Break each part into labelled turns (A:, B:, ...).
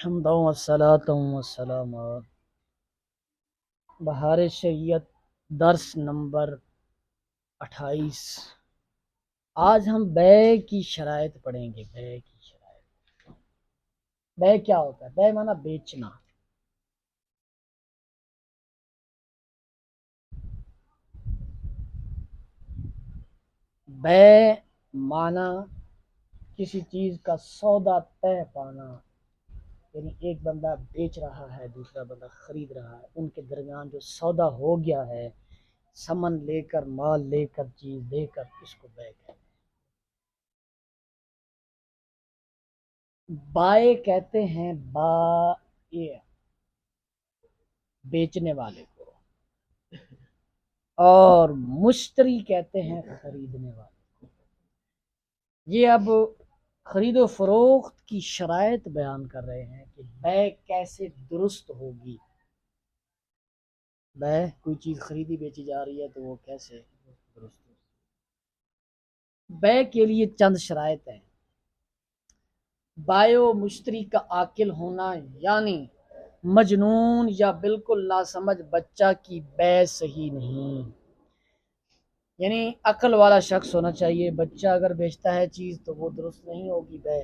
A: حمدا والصلاة والسلام بہار شریعت درس نمبر 28۔ آج ہم بیع کی شرائط پڑھیں گے۔ بیع کی شرائط، بیع کیا ہوتا ہے؟ بیع مانا بیچنا۔ بیع مانا کسی چیز کا سودا طے پانا، یعنی ایک بندہ بیچ رہا ہے، دوسرا بندہ خرید رہا ہے، ان کے درمیان جو سودا ہو گیا ہے، سمن لے کر، مال لے کر، چیز لے کر، اس کو بیع کہتے ہیں۔ بائع کہتے ہیں بائع، بیچنے والے کو، اور مشتری کہتے ہیں خریدنے والے کو۔ یہ اب خرید و فروخت کی شرائط بیان کر رہے ہیں کہ بیع کیسے درست ہوگی۔ بیع، کوئی چیز خریدی بیچی جا رہی ہے تو وہ کیسے درست ہوگی۔ بیع کے لیے چند شرائط ہیں۔ بائع و مشتری کا عاقل ہونا، یعنی مجنون یا بالکل ناسمجھ بچہ کی بیع صحیح نہیں، یعنی عقل والا شخص ہونا چاہیے۔ بچہ اگر بیچتا ہے چیز تو وہ درست نہیں ہوگی بیع،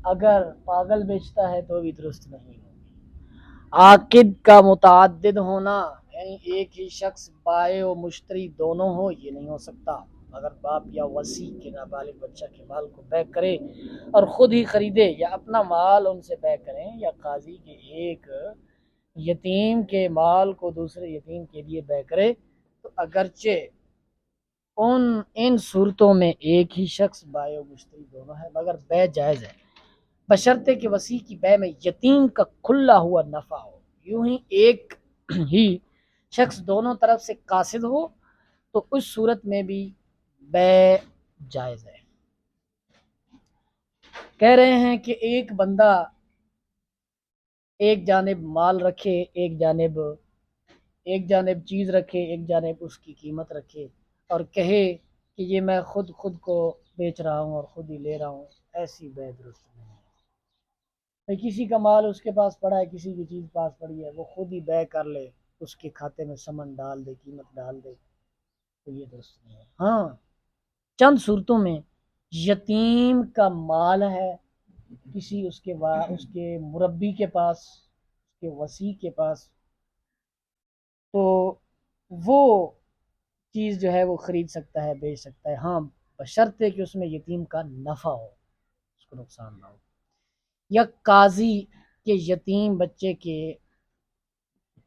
A: اگر پاگل بیچتا ہے تو بھی درست نہیں ہوگی۔ عاقد کا متعدد ہونا، یعنی ایک ہی شخص بائع و مشتری دونوں ہو، یہ نہیں ہو سکتا۔ اگر باپ یا وصی کے نابالغ بچہ کے مال کو بیع کرے اور خود ہی خریدے، یا اپنا مال ان سے بیع کریں، یا قاضی کے ایک یتیم کے مال کو دوسرے یتیم کے لیے بیع کرے، تو اگرچہ ان صورتوں میں ایک ہی شخص بائع و مشتری دونوں ہے، مگر بیع جائز ہے، بشرطے کہ وصی کی بیع میں یتیم کا کھلا ہوا نفع ہو۔ یوں ہی ایک ہی شخص دونوں طرف سے قاصد ہو تو اس صورت میں بھی بیع جائز ہے۔ کہہ رہے ہیں کہ ایک بندہ ایک جانب مال رکھے، ایک جانب چیز رکھے، ایک جانب اس کی قیمت رکھے، اور کہے کہ یہ میں خود کو بیچ رہا ہوں اور خود ہی لے رہا ہوں، ایسی بیع درست نہیں ہے۔ کسی کا مال اس کے پاس پڑا ہے، کسی کی چیز پاس پڑی ہے، وہ خود ہی بیع کر لے، اس کے کھاتے میں سمن ڈال دے، قیمت ڈال دے، تو یہ درست نہیں ہے۔ ہاں، چند صورتوں میں یتیم کا مال ہے کسی اس کے مربی کے پاس، اس کے وصی کے پاس، تو وہ چیز جو ہے وہ خرید سکتا ہے، بیچ سکتا ہے، ہاں بشرطے کہ اس میں یتیم کا نفع ہو، اس کو نقصان نہ ہو۔ یا قاضی کے یتیم بچے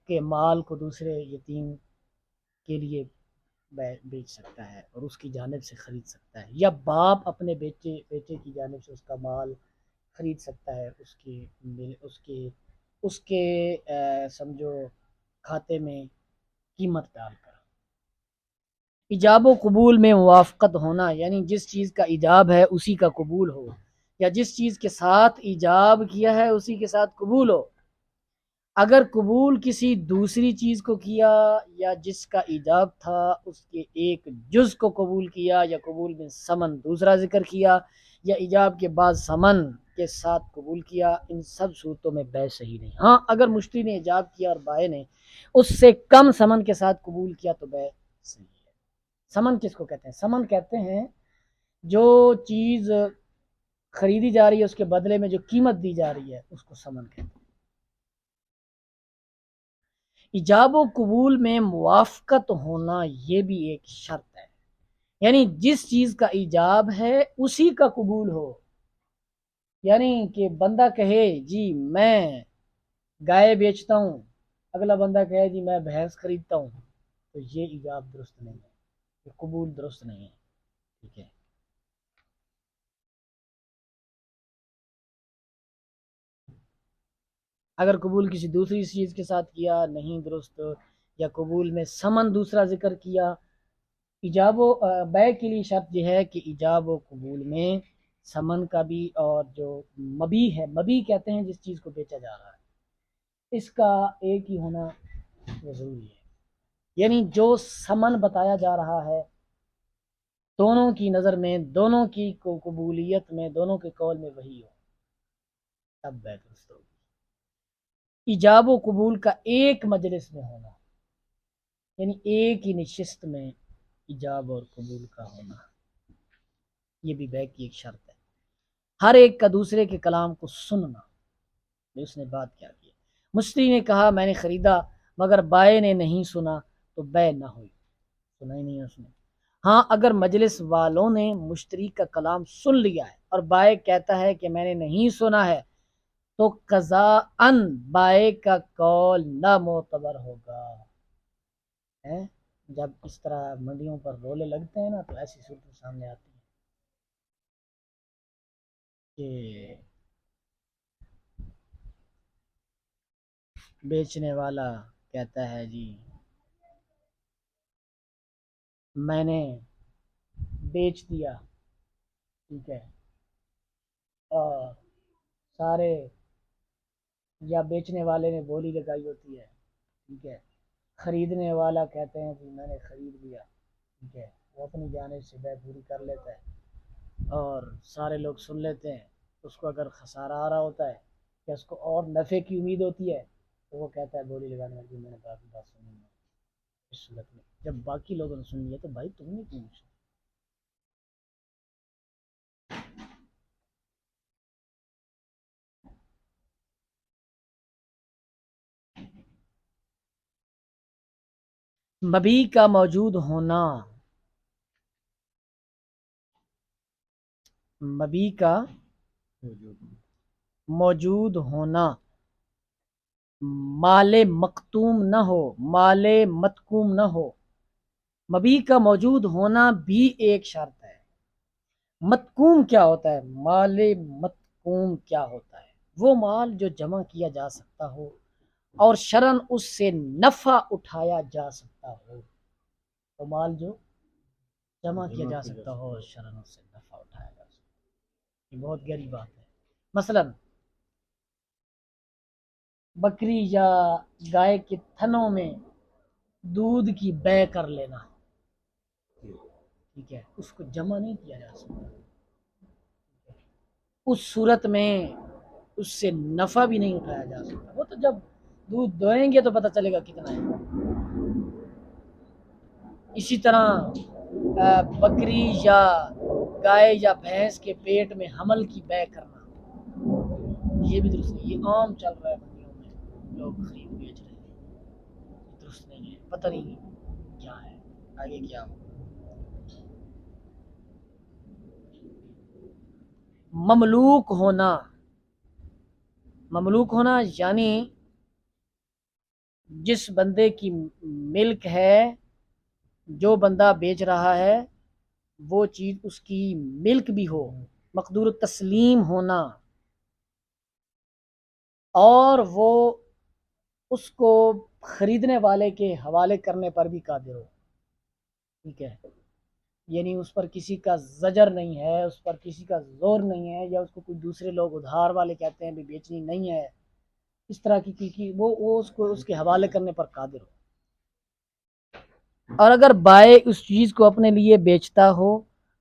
A: کے مال کو دوسرے یتیم کے لیے بیچ سکتا ہے اور اس کی جانب سے خرید سکتا ہے، یا باپ اپنے بیٹے کی جانب سے اس کا مال خرید سکتا ہے، اس کے سمجھو کھاتے میں قیمت ڈال کر۔ ایجاب و قبول میں موافقت ہونا، یعنی جس چیز کا ایجاب ہے اسی کا قبول ہو، یا جس چیز کے ساتھ ایجاب کیا ہے اسی کے ساتھ قبول ہو۔ اگر قبول کسی دوسری چیز کو کیا، یا جس کا ایجاب تھا اس کے ایک جز کو قبول کیا، یا قبول میں سمن دوسرا ذکر کیا، یا ایجاب کے بعد سمن کے ساتھ قبول کیا، ان سب صورتوں میں بیع صحیح نہیں۔ ہاں، اگر مشتری نے ایجاب کیا اور بائع نے اس سے کم سمن کے ساتھ قبول کیا تو بیع صحیح ہے۔ سمن کس کو کہتے ہیں؟ سمن کہتے ہیں جو چیز خریدی جا رہی ہے اس کے بدلے میں جو قیمت دی جا رہی ہے اس کو سمن کہتے ہیں۔ ایجاب و قبول میں موافقت ہونا یہ بھی ایک شرط ہے، یعنی جس چیز کا ایجاب ہے اسی کا قبول ہو، یعنی کہ بندہ کہے جی میں گائے بیچتا ہوں، اگلا بندہ کہے جی میں بھینس خریدتا ہوں، تو یہ ایجاب درست نہیں ہے، یہ قبول درست نہیں ہے، ٹھیک ہے۔ اگر قبول کسی دوسری چیز کے ساتھ کیا نہیں درست، یا قبول میں سمن دوسرا ذکر کیا۔ ایجاب و بیع کے لیے شرط یہ ہے کہ ایجاب و قبول میں سمن کا بھی، اور جو مبی ہے، مبی کہتے ہیں جس چیز کو بیچا جا رہا ہے، اس کا ایک ہی ہونا ضروری ہے، یعنی جو سمن بتایا جا رہا ہے دونوں کی نظر میں، دونوں کی قبولیت میں، دونوں کے قول میں وہی ہو، تب بیع درست ہوگی۔ ایجاب و قبول کا ایک مجلس میں ہونا، یعنی ایک ہی نشست میں ایجاب اور قبول کا ہونا، یہ بھی بیع کی ایک شرط ہے۔ ہر ایک کا دوسرے کے کلام کو سننا، اس نے بات کیا کی، مشتری نے کہا میں نے خریدا مگر بائع نے نہیں سنا تو بیع نہ ہوئی، سنا ہی نہیں اس نے۔ ہاں اگر مجلس والوں نے مشتری کا کلام سن لیا ہے اور بائع کہتا ہے کہ میں نے نہیں سنا ہے تو قضاءً بائع کا قول نہ معتبر ہوگا۔ جب اس طرح منڈیوں پر رولے لگتے ہیں نا تو ایسی صورتیں سامنے آتی ہیں کہ بیچنے والا کہتا ہے جی میں نے بیچ دیا، ٹھیک ہے، اور سارے یا بیچنے والے نے بولی لگائی ہوتی ہے، ٹھیک ہے، خریدنے والا کہتے ہیں کہ میں نے خرید لیا، ٹھیک ہے، وہ اپنی جانب سے بیع پوری کر لیتا ہے اور سارے لوگ سن لیتے ہیں، اس کو اگر خسارہ آ رہا ہوتا ہے یا اس کو اور نفع کی امید ہوتی ہے تو وہ کہتا ہے بولی لگانے والی میں نے باقی بات سنی ہے۔ اس صورت میں جب باقی لوگوں نے سن لیا تو بھائی تم نے کیوں نہیں سنا؟ مبی کا موجود ہونا، مبی کا موجود ہونا، مال مختوم نہ ہو، مال متکوم نہ ہو، مبی کا موجود ہونا بھی ایک شرط ہے۔ متکوم کیا ہوتا ہے؟ مال متکوم کیا ہوتا ہے؟ وہ مال جو جمع کیا جا سکتا ہو اور شرعاً اس سے نفع اٹھایا جا سکتا ہو، وہ مال جو جمع کیا جا سکتا ہو اور شرعاً اس سے نفع اٹھایا جا سکتا ہو، یہ بہت گہری بات ہے۔ مثلاً بکری یا گائے کے تھنوں میں دودھ کی بیع کر لینا، ٹھیک ہے، اس کو جمع نہیں کیا جا سکتا، اس صورت میں اس سے نفع بھی نہیں اٹھایا جا سکتا، وہ تو جب دودھ دوئیں گے تو پتہ چلے گا کتنا ہے۔ اسی طرح بکری یا گائے یا بھینس کے پیٹ میں حمل کی بیع کرنا، یہ بھی درست نہیں، یہ عام چل رہا ہے منڈیوں میں، لوگ خرید بیچ رہے ہیں، درست نہیں ہے، پتہ نہیں کیا ہے آگے کیا ہو۔ مملوک ہونا، مملوک ہونا یعنی جس بندے کی ملک ہے، جو بندہ بیچ رہا ہے وہ چیز اس کی ملک بھی ہو، مقدور تسلیم ہونا، اور وہ اس کو خریدنے والے کے حوالے کرنے پر بھی قادر ہو، ٹھیک ہے، یعنی اس پر کسی کا زجر نہیں ہے، اس پر کسی کا زور نہیں ہے، یا اس کو کوئی دوسرے لوگ ادھار والے کہتے ہیں بھی بیچنی نہیں ہے، اس طرح کی وہ اس کو اس کے حوالے کرنے پر قادر ہو۔ اور اگر بائع اس چیز کو اپنے لیے بیچتا ہو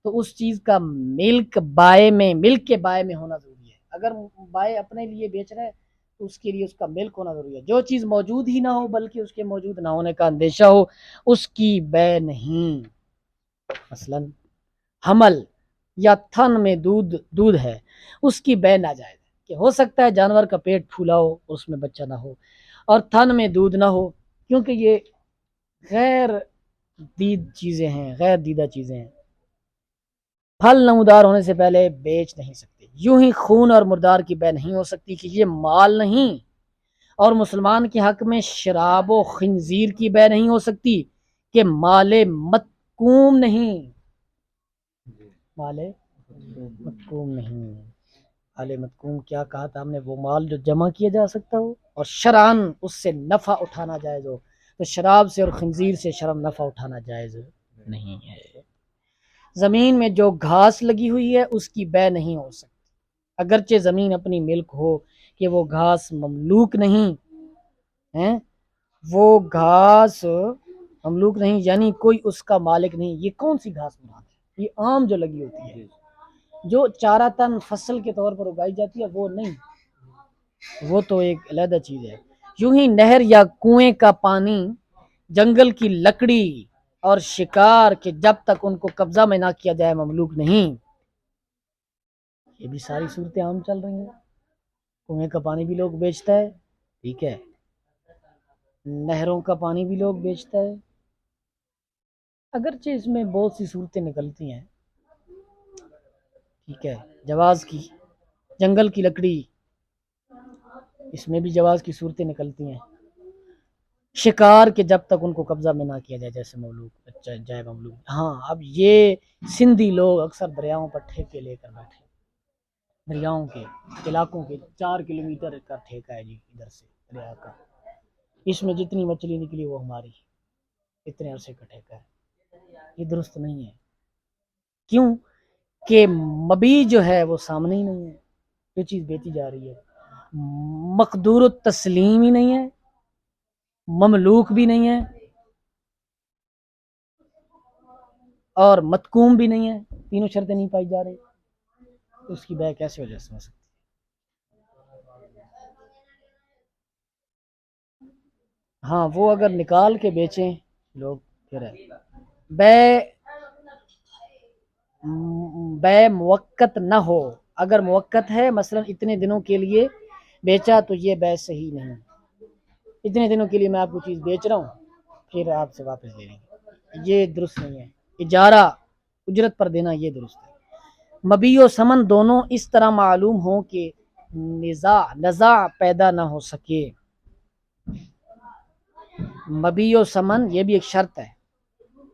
A: تو اس چیز کا ملک بائع میں، ملک کے بائع میں ہونا ضروری ہے۔ اگر بائع اپنے لیے بیچ رہا ہے تو اس کے لیے اس کا ملک ہونا ضروری ہے۔ جو چیز موجود ہی نہ ہو بلکہ اس کے موجود نہ ہونے کا اندیشہ ہو اس کی بیع نہیں۔ مثلا حمل یا تھن میں دودھ ہے، اس کی بیع ناجائز ہے کہ ہو سکتا ہے جانور کا پیٹ پھولا ہو اس میں بچہ نہ ہو اور تھن میں دودھ نہ ہو، کیونکہ یہ غیر دید چیزیں ہیں، غیر دیدہ چیزیں ہیں، پھل نمودار ہونے سے پہلے بیچ نہیں سکتے۔ یوں ہی خون اور مردار کی بیع نہیں ہو سکتی کہ یہ مال نہیں، اور مسلمان کے حق میں شراب و خنزیر کی بیع نہیں ہو سکتی کہ مال متکوم نہیں، مال متکوم نہیں۔ مال متکوم کیا کہا تھا ہم نے؟ وہ مال جو جمع کیا جا سکتا ہو اور شرعاً اس سے نفع اٹھانا جائز ہو، تو شراب سے اور خنزیر سے شرعاً نفع اٹھانا جائز نہیں ہے۔ زمین میں جو گھاس لگی ہوئی ہے اس کی بیع نہیں ہو سکتی، اگرچہ زمین اپنی ملک ہو، کہ وہ گھاس مملوک نہیں ہے، وہ گھاس مملوک نہیں یعنی کوئی اس کا مالک نہیں۔ یہ کون سی گھاس مراد ہے؟ یہ عام جو لگی ہوتی ہے، جو چارہ تن فصل کے طور پر اگائی جاتی ہے وہ نہیں، وہ تو ایک علیحدہ چیز ہے۔ یوں ہی نہر یا کنویں کا پانی، جنگل کی لکڑی اور شکار کے جب تک ان کو قبضہ میں نہ کیا جائے مملوک نہیں۔ یہ بھی ساری صورتیں عام چل رہی ہیں۔ کنویں کا پانی بھی لوگ بیچتا ہے، ٹھیک ہے، نہروں کا پانی بھی لوگ بیچتا ہے، اگرچہ اس میں بہت سی صورتیں نکلتی ہیں، ٹھیک ہے، جواز کی، جنگل کی لکڑی، اس میں بھی جواز کی صورتیں نکلتی ہیں، شکار کے جب تک ان کو قبضہ میں نہ کیا جائے جیسے مملوک جائے مملوک۔ ہاں اب یہ سندھی لوگ اکثر دریاؤں پر ٹھیکے لے کر بیٹھے، دریاؤں کے علاقوں کے 4 کلومیٹر کا ٹھیکہ ہے جی ادھر سے دریا کا، اس میں جتنی مچھلی نکلی وہ ہماری، اتنے عرصے کا ٹھیکہ ہے۔ یہ درست نہیں ہے، کیوں کہ مبی جو ہے وہ سامنے ہی نہیں ہے، جو چیز بیچی جا رہی ہے مقدور التسلیم ہی نہیں ہے، مملوک بھی نہیں ہے، اور متکوم بھی نہیں ہے، تینوں شرطیں نہیں پائی جا رہی، تو اس کی بے کیسے وجہ سے ہو سکتی؟ ہاں وہ اگر نکال کے بیچیں لوگ پھر ہے بے موقت نہ ہو، اگر موقت ہے مثلا اتنے دنوں کے لیے بیچا تو یہ بے صحیح نہیں، اتنے دنوں کے لیے میں آپ کو چیز بیچ رہا ہوں پھر آپ سے واپس لے لیں گے، یہ درست نہیں ہے۔ اجارہ اجرت پر دینا یہ درست ہے۔ مبی و سمن دونوں اس طرح معلوم ہوں کہ نزاع پیدا نہ ہو سکے۔ مبی و سمن یہ بھی ایک شرط ہے،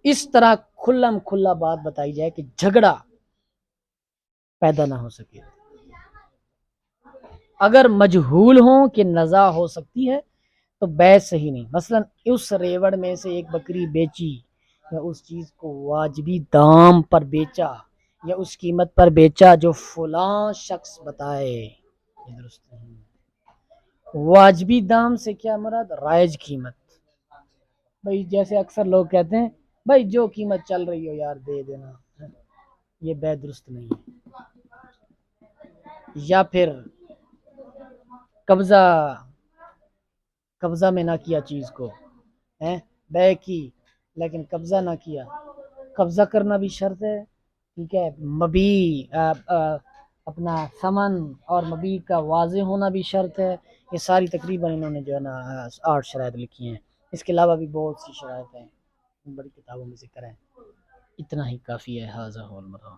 A: اس طرح کھلم کھلا بات بتائی جائے کہ جھگڑا پیدا نہ ہو سکے۔ اگر مجہول ہوں کہ نزاع ہو سکتی ہے تو بے صحیح نہیں، مثلا اس ریوڑ میں سے ایک بکری بیچی یا اس چیز کو واجبی دام پر بیچا یا اس قیمت پر بیچا جو فلاں شخص بتائے، یہ درست نہیں۔ واجبی دام سے کیا مراد؟ رائج قیمت، بھائی جیسے اکثر لوگ کہتے ہیں بھائی جو قیمت چل رہی ہو یار دے دینا، یہ بے درست نہیں ہے۔ یا پھر قبضہ میں نہ کیا چیز کو، بے کی لیکن قبضہ نہ کیا، قبضہ کرنا بھی شرط ہے، ٹھیک ہے، مبی اپنا ثمن اور مبی کا واضح ہونا بھی شرط ہے۔ یہ ساری تقریباً انہوں نے جو ہے نا 8 شرائط لکھی ہیں، اس کے علاوہ بھی بہت سی شرائط ہیں، بڑی کتابوں میں ذکر ہے، اتنا ہی کافی ہے۔ ھذا ھو المرام۔